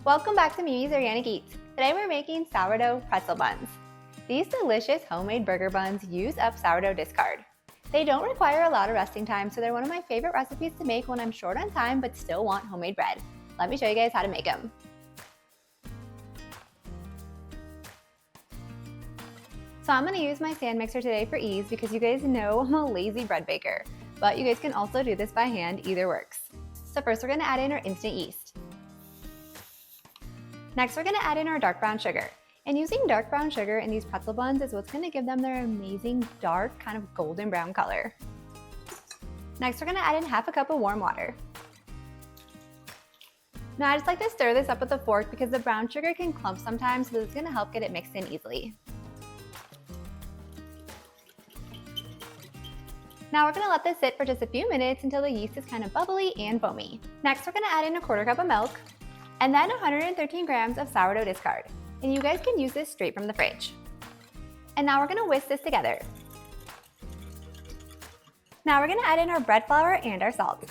Welcome back to Mimi's Organic Eats. Today we're making sourdough pretzel buns. These delicious homemade burger buns use up sourdough discard. They don't require a lot of resting time, so they're one of my favorite recipes to make when I'm short on time but still want homemade bread. Let me show you guys how to make them. So I'm going to use my stand mixer today for ease because you guys know I'm a lazy bread baker, but you guys can also do this by hand, either works. So first we're going to add in our instant yeast. Next we're going to add in our dark brown sugar. And using dark brown sugar in these pretzel buns is what's going to give them their amazing dark kind of golden brown color. Next we're going to add in half a cup of warm water. Now I just like to stir this up with a fork because the brown sugar can clump sometimes, so this is going to help get it mixed in easily. Now we're going to let this sit for just a few minutes until the yeast is kind of bubbly and foamy. Next we're going to add in a quarter cup of milk and then 113 grams of sourdough discard. And you guys can use this straight from the fridge. And now we're going to whisk this together. Now we're going to add in our bread flour and our salt.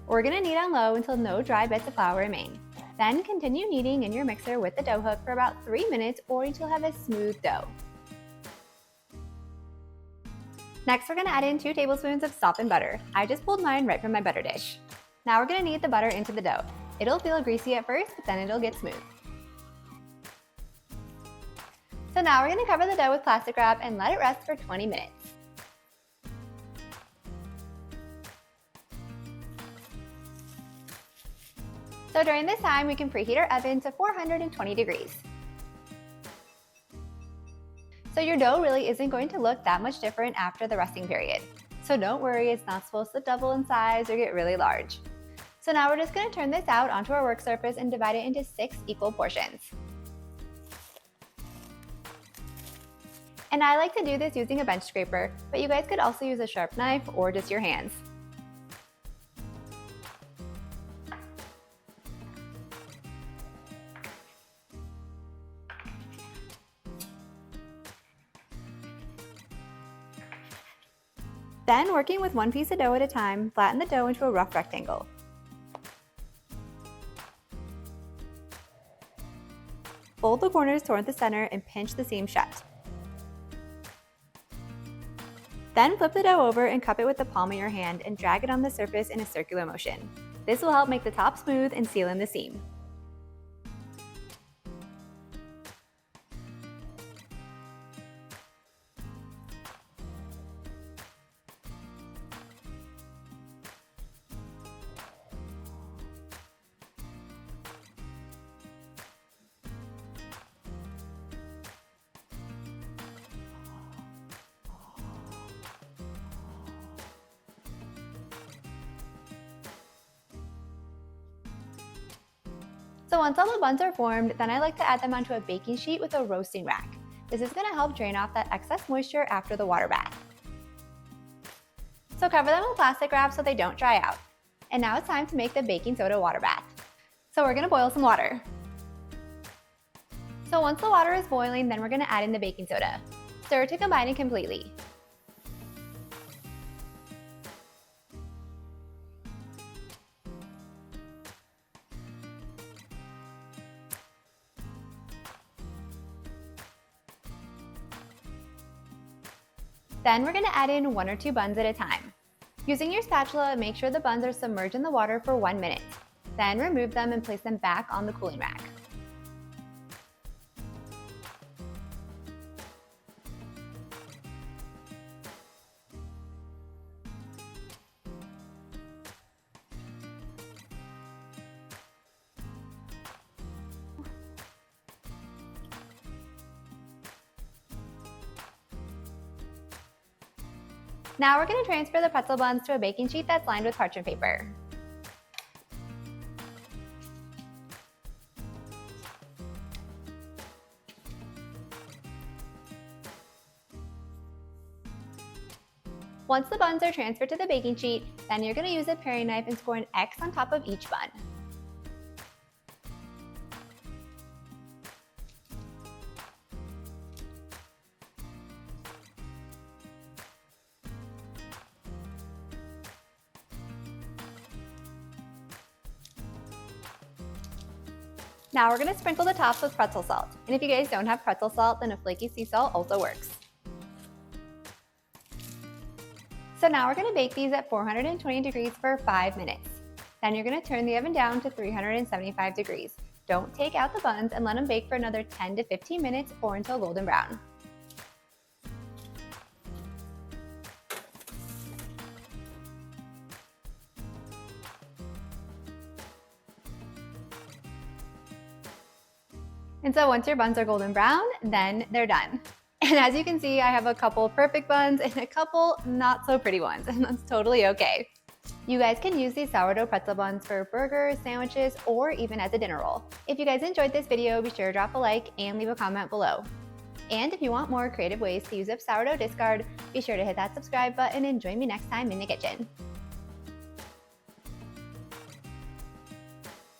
We're going to knead on low until no dry bits of flour remain. Then continue kneading in your mixer with the dough hook for about 3 minutes or until you have a smooth dough. Next, we're going to add in 2 tablespoons of softened butter. I just pulled mine right from my butter dish. Now we're going to knead the butter into the dough. It'll feel greasy at first, but then it'll get smooth. So now we're going to cover the dough with plastic wrap and let it rest for 20 minutes. So during this time, we can preheat our oven to 420 degrees. So your dough really isn't going to look that much different after the resting period. So don't worry, it's not supposed to double in size or get really large. So now we're just going to turn this out onto our work surface and divide it into 6 equal portions. And I like to do this using a bench scraper, but you guys could also use a sharp knife or just your hands. Then, working with one piece of dough at a time, flatten the dough into a rough rectangle. Fold the corners toward the center and pinch the seam shut. Then flip the dough over and cup it with the palm of your hand and drag it on the surface in a circular motion. This will help make the top smooth and seal in the seam. So once all the buns are formed, then I like to add them onto a baking sheet with a roasting rack. This is going to help drain off that excess moisture after the water bath. So cover them with plastic wrap so they don't dry out. And now it's time to make the baking soda water bath. So we're going to boil some water. So once the water is boiling, then we're going to add in the baking soda. Stir to combine it completely. Then we're going to add in 1 or 2 buns at a time. Using your spatula, make sure the buns are submerged in the water for 1 minute. Then remove them and place them back on the cooling rack. Now we're going to transfer the pretzel buns to a baking sheet that's lined with parchment paper. Once the buns are transferred to the baking sheet, then you're going to use a paring knife and score an X on top of each bun. Now we're gonna sprinkle the tops with pretzel salt. And if you guys don't have pretzel salt, then a flaky sea salt also works. So now we're gonna bake these at 420 degrees for 5 minutes. Then you're gonna turn the oven down to 375 degrees. Don't take out the buns and let them bake for another 10 to 15 minutes or until golden brown. And so once your buns are golden brown, then they're done. And as you can see, I have a couple perfect buns and a couple not so pretty ones, and that's totally okay. You guys can use these sourdough pretzel buns for burgers, sandwiches, or even as a dinner roll. If you guys enjoyed this video, be sure to drop a like and leave a comment below. And if you want more creative ways to use up sourdough discard, be sure to hit that subscribe button and join me next time in the kitchen.